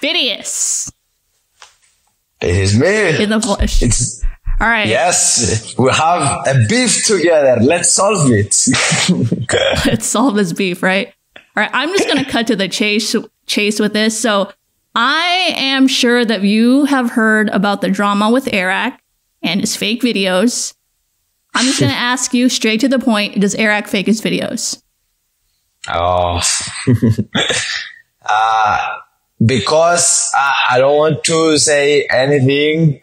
Phidias. It is me. In the flesh. All right. Yes, we have a beef together. Let's solve it. Let's solve this beef, right? All right. I'm just going to cut to the chase with this. So I am sure that you have heard about the drama with Airrack and his fake videos. I'm just going to ask you straight to the point. Does Airrack fake his videos? Oh, because I don't want to say anything,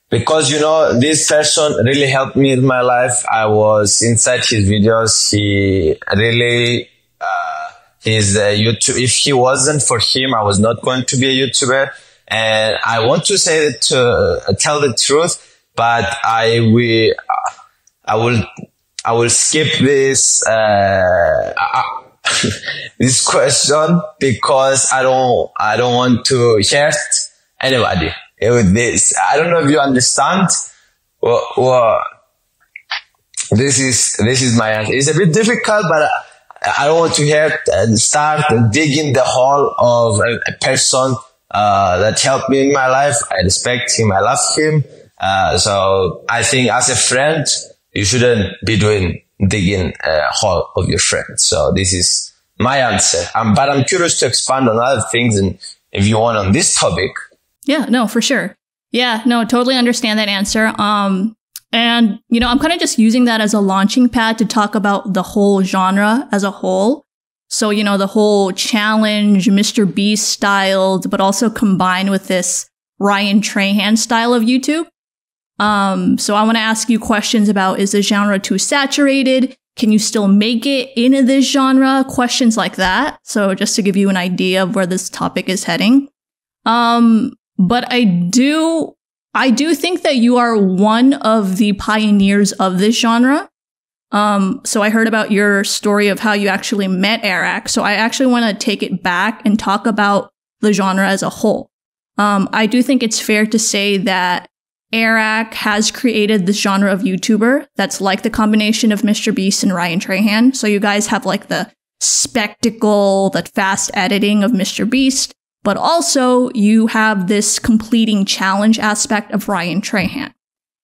because, you know, this person really helped me in my life. I was inside his videos. He really, is a YouTube. If he wasn't for him, I was not going to be a YouTuber. And I want to say that to tell the truth, but I will skip this, this question because I don't want to hurt anybody with this. I don't know if you understand. Well, this is my answer. It's a bit difficult, but I don't want to hurt and start digging the hole of a person that helped me in my life. I respect him. I love him. So I think as a friend, you shouldn't be digging a hole of your friend. So this is my answer. But I'm curious to expand on other things, and if you want on this topic. Yeah, no, for sure. Yeah, no, totally understand that answer. And, you know, I'm kind of just using that as a launching pad to talk about the whole genre as a whole. So, you know, the whole challenge, Mr. Beast styled, but also combined with this Ryan Trahan style of YouTube. So I want to ask you questions about, is the genre too saturated? Can you still make it into this genre? Questions like that. So just to give you an idea of where this topic is heading. But I do think that you are one of the pioneers of this genre. So I heard about your story of how you actually met Airrack. So I actually want to take it back and talk about the genre as a whole. I do think it's fair to say that Airrack has created this genre of YouTuber that's like the combination of Mr. Beast and Ryan Trahan. So you guys have like the spectacle, that fast editing of Mr. Beast, but also you have this completing challenge aspect of Ryan Trahan.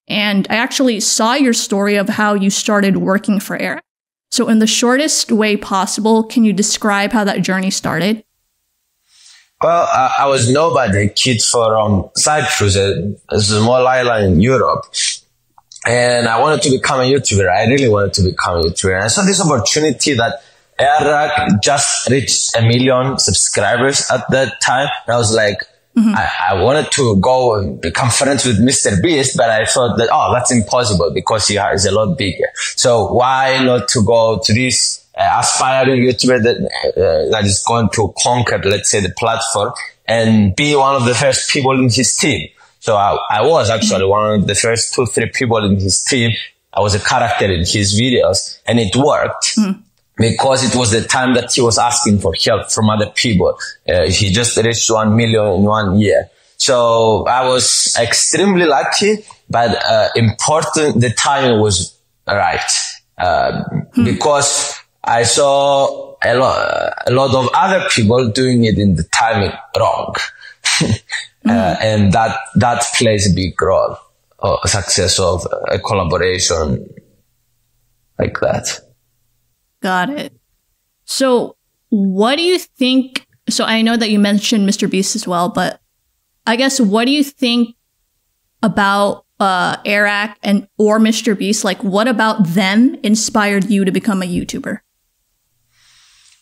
And I actually saw your story of how you started working for Airrack. So in the shortest way possible, can you describe how that journey started? Well, I was nobody, kid from Cyprus, a small island in Europe. And I wanted to become a YouTuber. I really wanted to become a YouTuber. And I saw this opportunity that Airrack just reached 1 million subscribers at that time. And I was like, I wanted to go and become friends with Mr. Beast, but I thought that, that's impossible because he is a lot bigger. So why not to go to this aspiring YouTuber that is going to conquer, let's say, the platform and be one of the first people in his team. So I was actually one of the first 2-3 people in his team. I was a character in his videos, and it worked. Because it was the time that he was asking for help from other people. He just reached 1 million in 1 year. So I was extremely lucky, but important, the timing was right. Because I saw a lot of other people doing it in the timing wrong. And that plays a big role, success of a collaboration like that. Got it. So what do you think? So I know that you mentioned Mr. Beast as well, but I guess what do you think about Airrack or Mr. Beast? Like, what about them inspired you to become a YouTuber?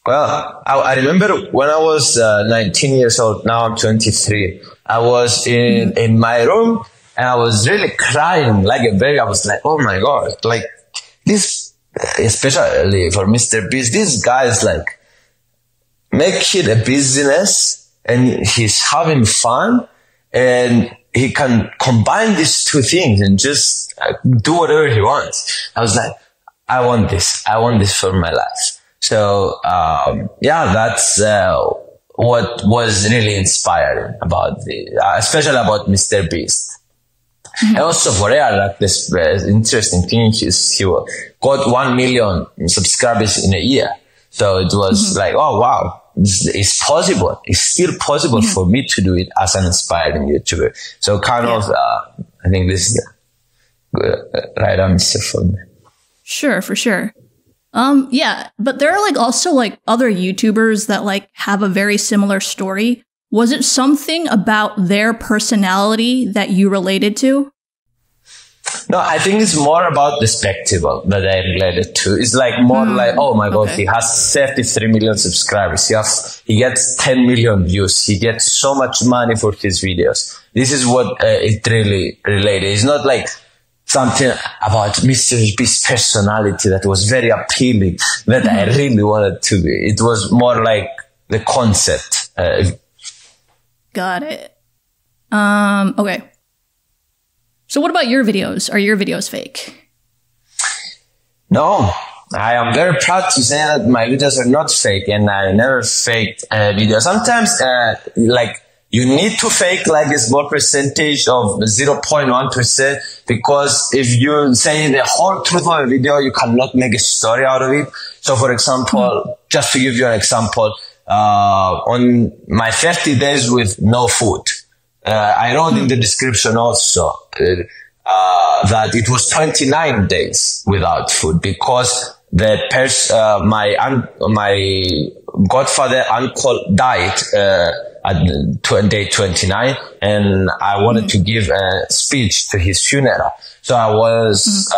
Well, I remember when I was 19 years old, now I'm 23, I was in my room and I was really crying I was like, oh my God, like this, especially for Mr. Beast, this guy is like, make it a business and he's having fun and he can combine these two things and just do whatever he wants. I was like, I want this for my life. So, that's what was really inspiring about especially about Mr. Beast. And also for Airrack, this interesting thing is he got 1 million subscribers in a year. So it was like, oh wow, it's possible. It's still possible for me to do it as an inspiring YouTuber. So kind of, I think this is the right answer for me. Sure, for sure. Yeah, but there are like also like other YouTubers that like have a very similar story. Was it something about their personality that you related to? No, I think it's more about the spectacle that I related to. It's like more like, oh my God, he has 33 million subscribers. He gets 10 million views. He gets so much money for his videos. This is what it really related. It's not like something about Mr. Beast's personality that was very appealing that I really wanted to be. It was more like the concept. Got it. Okay. So what about your videos? Are your videos fake? No, I am very proud to say that my videos are not fake, and I never faked videos. Sometimes, like, you need to fake like a small percentage of 0.1%, because if you say the whole truth of a video, you cannot make a story out of it. So for example, just to give you an example, on my 30 days with no food, I wrote in the description also that it was 29 days without food, because the my godfather uncle died at day 29, and I wanted to give a speech to his funeral. So I was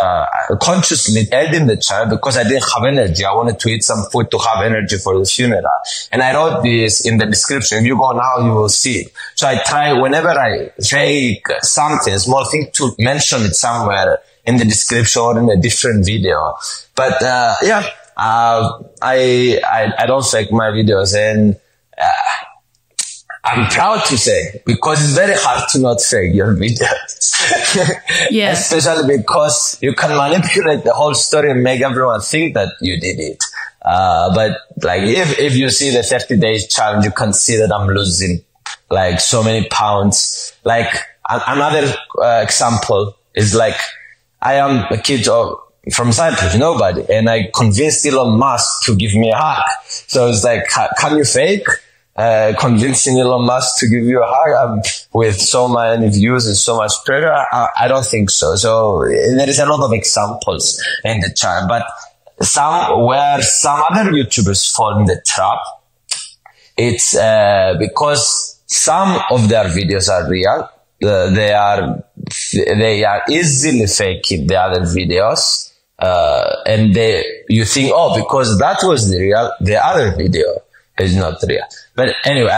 consciously editing the channel because I didn't have energy. I wanted to eat some food to have energy for the funeral. And I wrote this in the description. If you go now, you will see it. So I try, whenever I fake something, a small thing, to mention it somewhere in the description or in a different video. But I don't fake my videos, and I'm proud to say, because it's very hard to not fake your videos. Yeah. Especially because you can manipulate the whole story and make everyone think that you did it. But like, if you see the 30 days challenge, you can see that I'm losing like so many pounds. Like another example is like, I am a kid from Cyprus, nobody. And I convinced Elon Musk to give me a hug. So it's like, can you fake? Convincing Elon Musk to give you a hug with so many views and so much pressure? I don't think so. So there is a lot of examples in the channel, but some other YouTubers fall in the trap. It's because some of their videos are real. They are easily faking the other videos, and you think, oh, because that was the other video is not real. But anyway,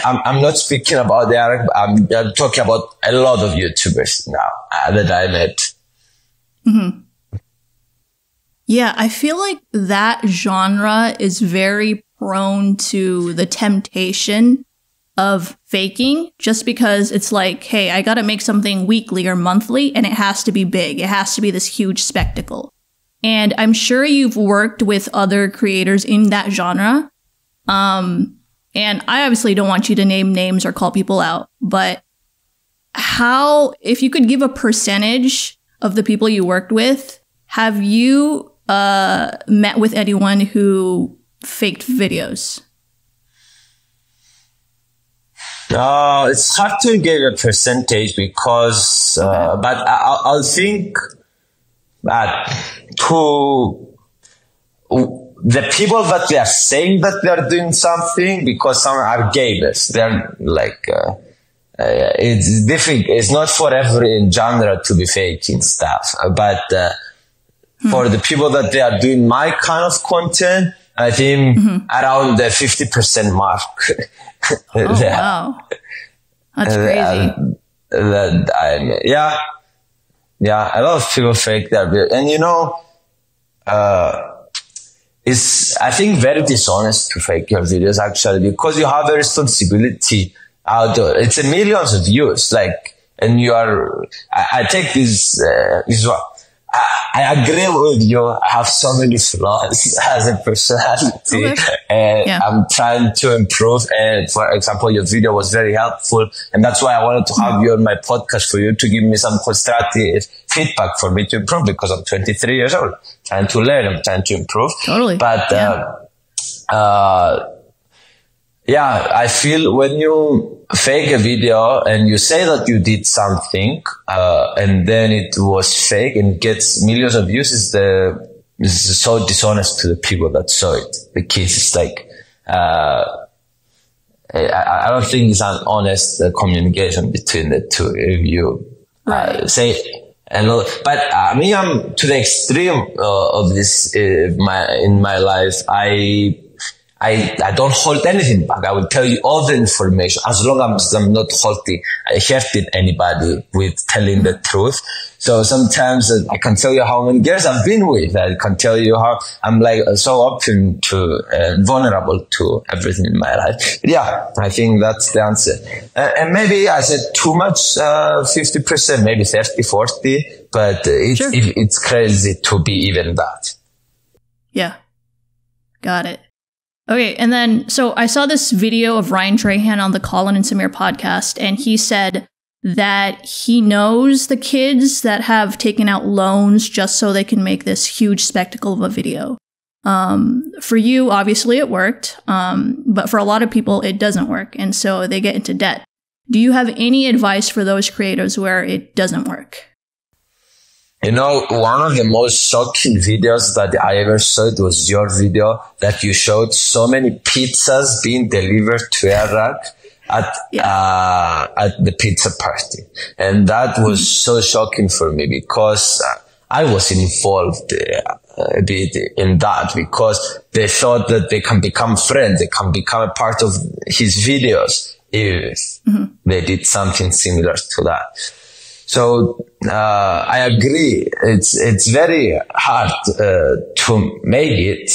I'm not speaking about Airrack. I'm talking about a lot of YouTubers now that I met. Mm-hmm. Yeah, I feel like that genre is very prone to the temptation of faking, just because it's like, hey, I gotta make something weekly or monthly, and it has to be big. It has to be this huge spectacle. And I'm sure you've worked with other creators in that genre. And I obviously don't want you to name names or call people out, but if you could give a percentage of the people you worked with, have you met with anyone who faked videos? No, it's hard to give a percentage because, but I'll think that the people that they are saying that they are doing something, because some are gamers. They're like, it's different. It's not for every genre to be faking stuff, but for the people that they are doing my kind of content, I think around the 50% mark. Oh, wow. That's crazy. Yeah, a lot of people fake their videos. And it's, I think, very dishonest to fake your videos, actually, because you have a responsibility out there. It's millions of views, like, and you are, I take this one. I agree with you. I have so many flaws as a personality, and I'm trying to improve. And for example, your video was very helpful, and that's why I wanted to have you on my podcast, for you to give me some constructive feedback for me to improve, because I'm 23 years old, trying to learn, I'm trying to improve. Totally. But Yeah, I feel when you fake a video and you say that you did something, and then it was fake and gets millions of views, is so dishonest to the people that saw it. The kids, it's like, I don't think it's an honest communication between the two. If you say, but me, I'm to the extreme of this in my life. I don't hold anything back. I will tell you all the information as long as I'm not hurting anybody with telling the truth. So sometimes I can tell you how many girls I've been with. I can tell you how I'm like so open to vulnerable to everything in my life. Yeah, I think that's the answer. And maybe I said too much, 50%, maybe 30, 40, but it's crazy to be even that. Yeah. Got it. Okay, and then, so I saw this video of Ryan Trahan on the Colin and Samir podcast, and he said that he knows the kids that have taken out loans just so they can make this huge spectacle of a video. For you, obviously it worked, but for a lot of people, it doesn't work, and so they get into debt. Do you have any advice for those creators where it doesn't work? You know, one of the most shocking videos that I ever saw, it was your video that you showed so many pizzas being delivered to Airrack at the pizza party. And that was so shocking for me because I was involved a bit in that because they thought that they can become friends. They can become a part of his videos if they did something similar to that. So, I agree. It's very hard, to make it,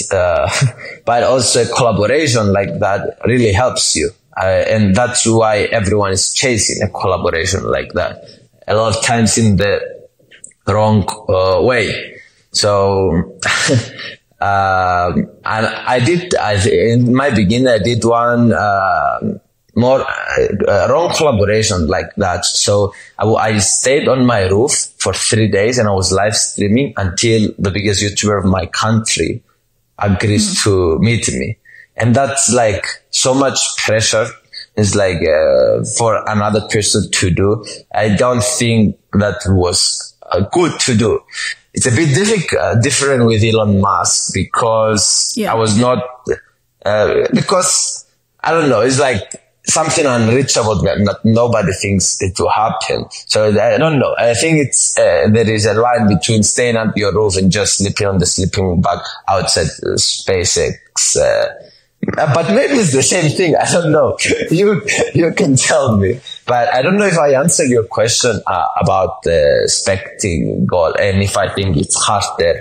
but also a collaboration like that really helps you. And that's why everyone is chasing a collaboration like that. A lot of times in the wrong, way. So, in my beginning, I did one, more wrong collaboration like that. So I stayed on my roof for 3 days and I was live streaming until the biggest YouTuber of my country agrees to meet me. And that's like so much pressure. It's like for another person to do. I don't think that was good to do. It's a bit different with Elon Musk because I was not, because I don't know, it's like something unreachable that nobody thinks it will happen. So I don't know. I think it's, there is a line between staying under your roof and just sleeping on the sleeping bag outside SpaceX. But maybe it's the same thing. I don't know. You can tell me. But I don't know if I answered your question about the expecting goal and if I think it's harder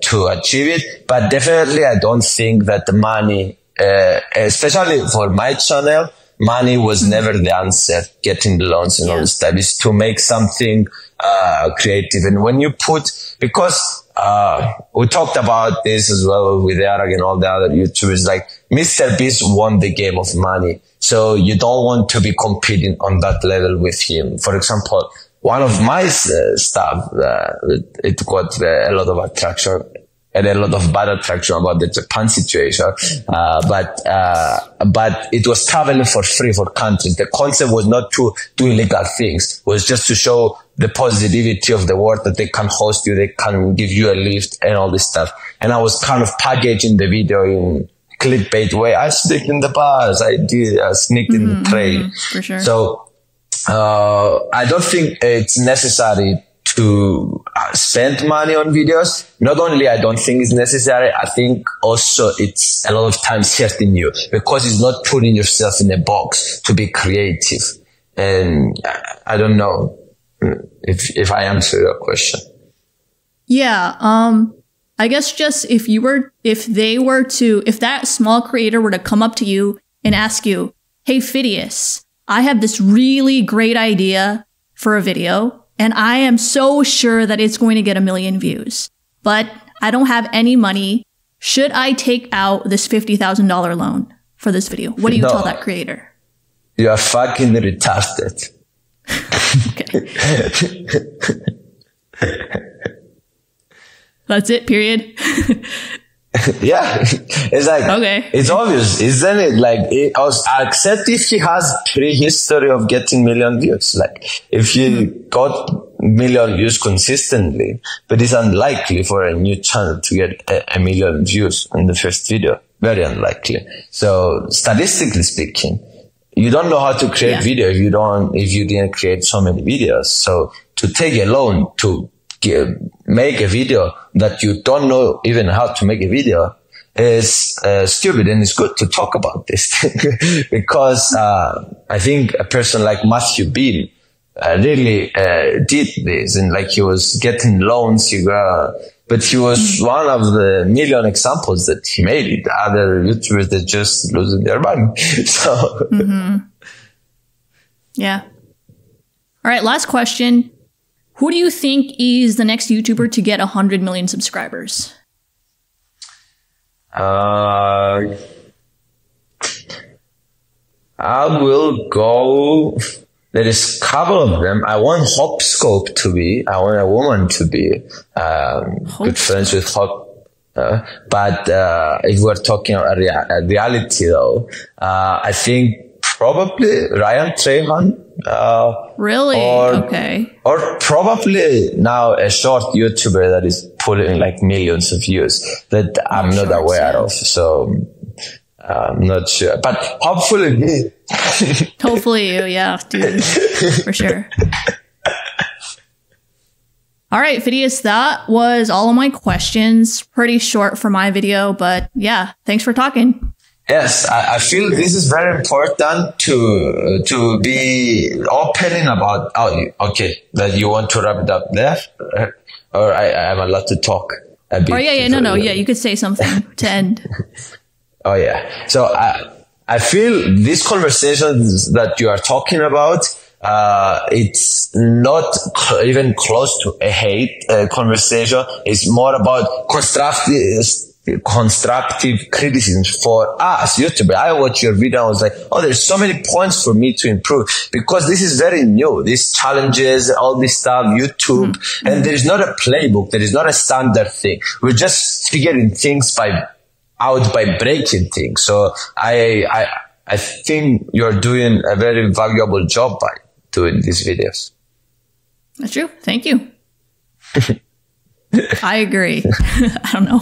to achieve it. But definitely I don't think that the money, especially for my channel, money was never the answer. Getting the loans and all this stuff is to make something creative. And when you put, because we talked about this as well with Airrack and all the other YouTubers, like Mr. Beast won the game of money. So you don't want to be competing on that level with him. For example, one of my stuff, it got a lot of attraction and a lot of bad attraction about the Japan situation. But it was traveling for free for countries. The concept was not to do illegal things. It was just to show the positivity of the world, that they can host you, they can give you a lift and all this stuff. And I was kind of packaging the video in clickbait way. I sneaked in the bus. I sneaked in the train. For sure. So, I don't think it's necessary to spend money on videos. Not only I don't think it's necessary, I think also it's a lot of times hurting you because it's not putting yourself in a box to be creative. And I don't know if I answer your question. Yeah. I guess just if that small creator were to come up to you and ask you, hey, Phidias, I have this really great idea for a video and I am so sure that it's going to get 1 million views, but I don't have any money. Should I take out this $50,000 loan for this video? What do you tell that creator? You are fucking retarded. That's it, period. Yeah, it's like, Okay. it's obvious, isn't it? Like, except if he has prehistory of getting million views. Like, if he got million views consistently, but it's unlikely for a new channel to get a million views in the first video. Very unlikely. So, statistically speaking, you don't know how to create video if you didn't create so many videos. So, to take a loan to make a video that you don't know even how to make a video is stupid, and it's good to talk about this because I think a person like Matthew Bean really did this, and like he was getting loans, but he was one of the million examples that he made it. Other YouTubers that just losing their money. So yeah. All right, last question. Who do you think is the next YouTuber to get 100 million subscribers? I will go. There is a couple of them. I want Hopscope to be. I want a woman to be good friends with Hop. But if we're talking about reality, though, I think probably Ryan Trahan. Really? Okay. Or probably now a short YouTuber that is pulling like millions of views that I'm not aware of. So I'm not sure, but hopefully me. Hopefully you, yeah, dude, for sure. All right, Phidias, that was all of my questions. Pretty short for my video, but yeah, thanks for talking. Yes, I feel this is very important to be opening about. Oh, okay, that you want to wrap it up there, or I'm allowed to talk a bit. Oh yeah, no, yeah, you could say something to end. Oh yeah, so I feel these conversations that you are talking about, it's not even close to a hate conversation. It's more about constructive criticism for us YouTuber. I watched your video and I was like, oh, there's so many points for me to improve, because this is very new, these challenges, all this stuff, YouTube, and there is not a playbook, there is not a standard thing. We're just figuring things out by breaking things. So I think you're doing a very valuable job by doing these videos. That's true. Thank you. I agree. I don't know.